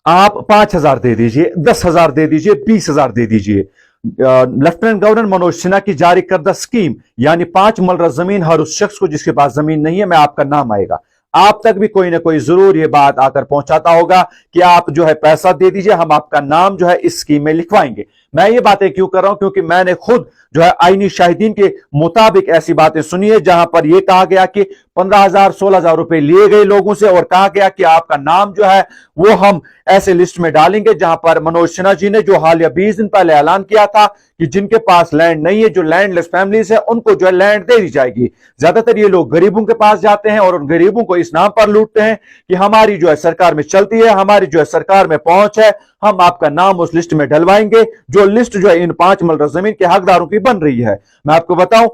आप 5,000 दे दीजिए, 10,000 दे दीजिए, 20,000 दे दीजिए। लेफ्टिनेंट गवर्नर मनोज सिन्हा की जारी करदा स्कीम, यानी 5 मरला जमीन हर उस शख्स को जिसके पास जमीन नहीं है, में आपका नाम आएगा। आप तक भी कोई ना कोई जरूर ये बात आकर पहुंचाता होगा कि आप जो है पैसा दे दीजिए, हम आपका नाम जो है इस स्कीम में लिखवाएंगे। मैं ये बातें क्यों कर रहा हूं, क्योंकि मैंने खुद जो है आईनी शाहिदीन के मुताबिक ऐसी बातें सुनी है जहां पर यह कहा गया कि 15,000 16,000 रुपए लिए गए लोगों से और कहा गया कि आपका नाम जो है वो हम ऐसे लिस्ट में डालेंगे जहां पर मनोज सिन्हा जी ने जो हालिया 20 दिन पहले ऐलान किया था कि जिनके पास लैंड नहीं है, जो लैंडलेस फैमिलीज है, उनको जो है लैंड दे दी जाएगी। ज्यादातर ये लोग गरीबों के पास जाते हैं और उन गरीबों को इस नाम पर लूटते हैं कि हमारी जो है सरकार में चलती है, हमारी जो है सरकार में पहुंच है, हम आपका नाम उस लिस्ट में डलवाएंगे, जो लिस्ट जो है इन 5 मरला जमीन के हकदारों की बन रही है। मैं आपको बताऊं,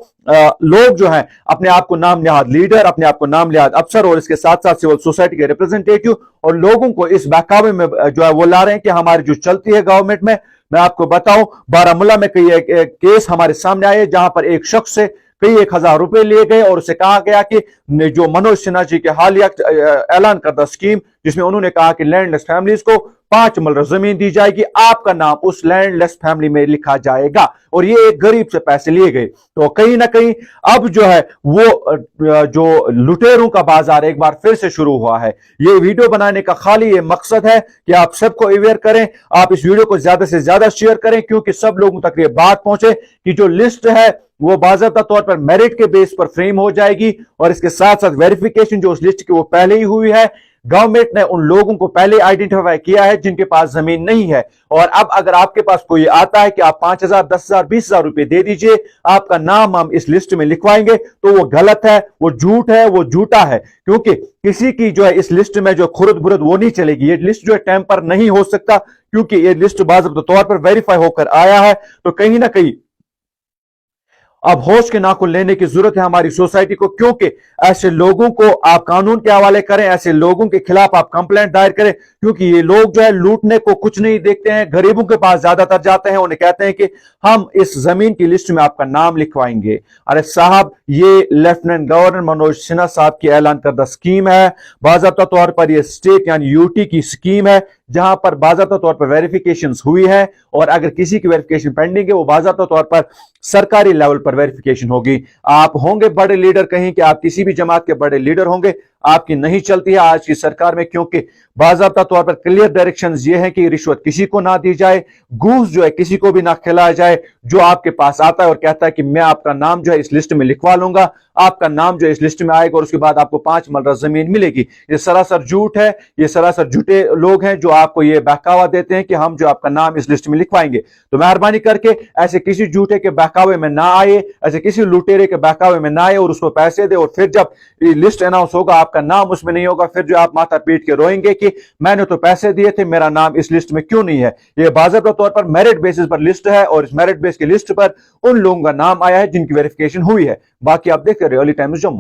लोग जो है अपने आप को नाम निहाद लीडर, अपने आप को नाम निहाद अफसर और इसके साथ साथ सिविल सोसाइटी के रिप्रेजेंटेटिव और लोगों को इस बहकावे में जो है वो ला रहे हैं कि हमारी जो चलती है गवर्नमेंट में। मैं आपको बताऊं, बारामूला में कई एक केस हमारे सामने आए जहां पर एक शख्स से कई 1,000 रुपए लिए गए और उसे कहा गया कि जो मनोज सिन्हा जी के हालिया ऐलान करदा स्कीम, जिसमें उन्होंने कहा कि लैंडलेस फैमिलीज को 5 मरला जमीन दी जाएगी, आपका नाम उस लैंडलेस फैमिली में लिखा जाएगा, और ये एक गरीब से पैसे लिए गए। तो कहीं ना कहीं अब जो है वो जो लुटेरों का बाजार एक बार फिर से शुरू हुआ है। ये वीडियो बनाने का खाली ये मकसद है कि आप सबको अवेयर करें, आप इस वीडियो को ज्यादा से ज्यादा शेयर करें, क्योंकि सब लोगों तक ये बात पहुंचे कि जो लिस्ट है वो बाज़ाब्ता तौर पर मेरिट के बेस पर फ्रेम हो जाएगी, और इसके साथ साथ वेरिफिकेशन जो उस लिस्ट की वो पहले ही हुई है। गवर्नमेंट ने उन लोगों को पहले आइडेंटिफाई किया है जिनके पास जमीन नहीं है, और अब अगर आपके पास कोई आता है कि आप 5,000 10,000 20,000 रुपए दे दीजिए, आपका नाम हम इस लिस्ट में लिखवाएंगे, तो वो गलत है, वो झूठ है, वो झूठा है। क्योंकि किसी की जो है इस लिस्ट में जो खुरद बुरद वो नहीं चलेगी। ये लिस्ट जो है टेम्पर नहीं हो सकता, क्योंकि ये लिस्ट बाज़ाब्ता तौर पर वेरीफाई होकर आया है। तो कहीं ना कहीं अब होश के नाखून लेने की जरूरत है हमारी सोसाइटी को, क्योंकि ऐसे लोगों को आप कानून के हवाले करें, ऐसे लोगों के खिलाफ आप कंप्लेंट दायर करें, क्योंकि ये लोग जो है लूटने को कुछ नहीं देखते हैं, गरीबों के पास ज्यादातर जाते हैं, उन्हें कहते हैं कि हम इस जमीन की लिस्ट में आपका नाम लिखवाएंगे। अरे साहब, ये लेफ्टिनेंट गवर्नर मनोज सिन्हा साहब की ऐलान करदा स्कीम है, बाज़ाब्ता तौर पर यह स्टेट यानी यूटी की स्कीम है, जहां पर बाज़ाब्ता तौर पर वेरिफिकेशन हुई है, और अगर किसी की वेरिफिकेशन पेंडिंग है वो बाज़ाब्ता तौर पर सरकारी लेवल पर वेरिफिकेशन होगी। आप होंगे बड़े लीडर, कहीं कि आप किसी भी जमात के बड़े लीडर होंगे, आपकी नहीं चलती है आज की सरकार में, क्योंकि बाज़ाब्ता तौर पर क्लियर डायरेक्शंस ये हैं कि रिश्वत किसी को ना दी जाए, घूस जो है किसी को भी ना खिलाया जाए। जो आपके पास आता है और कहता है कि मैं आपका नाम जो है इस लिस्ट में लिखवा लूंगा, आपका नाम जो है इस लिस्ट में आएगा और उसके बाद आपको 5 मरला जमीन मिलेगी, ये सरासर झूठ है। ये सरासर झूठे लोग हैं जो आपको ये बहकावा देते हैं कि हम जो आपका नाम इस लिस्ट में लिखवाएंगे। तो मेहरबानी करके ऐसे किसी झूठे के बहकावे में ना आए, ऐसे किसी लुटेरे के बहकावे में ना आए और उसको पैसे दे, और फिर जब लिस्ट अनाउंस होगा आपका नाम उसमें नहीं होगा, फिर जो आप माथा पीट के रोएंगे कि मैंने तो पैसे दिए थे, मेरा नाम इस लिस्ट में क्यों नहीं है। ये बाज़ाब्ता तौर पर मेरिट बेसिस पर लिस्ट है, और इस मेरिट बेस की लिस्ट पर उन लोगों का नाम आया है जिनकी वेरिफिकेशन हुई है। बाकी आप देखते रहिए अर्ली टाइम्स जम्मू।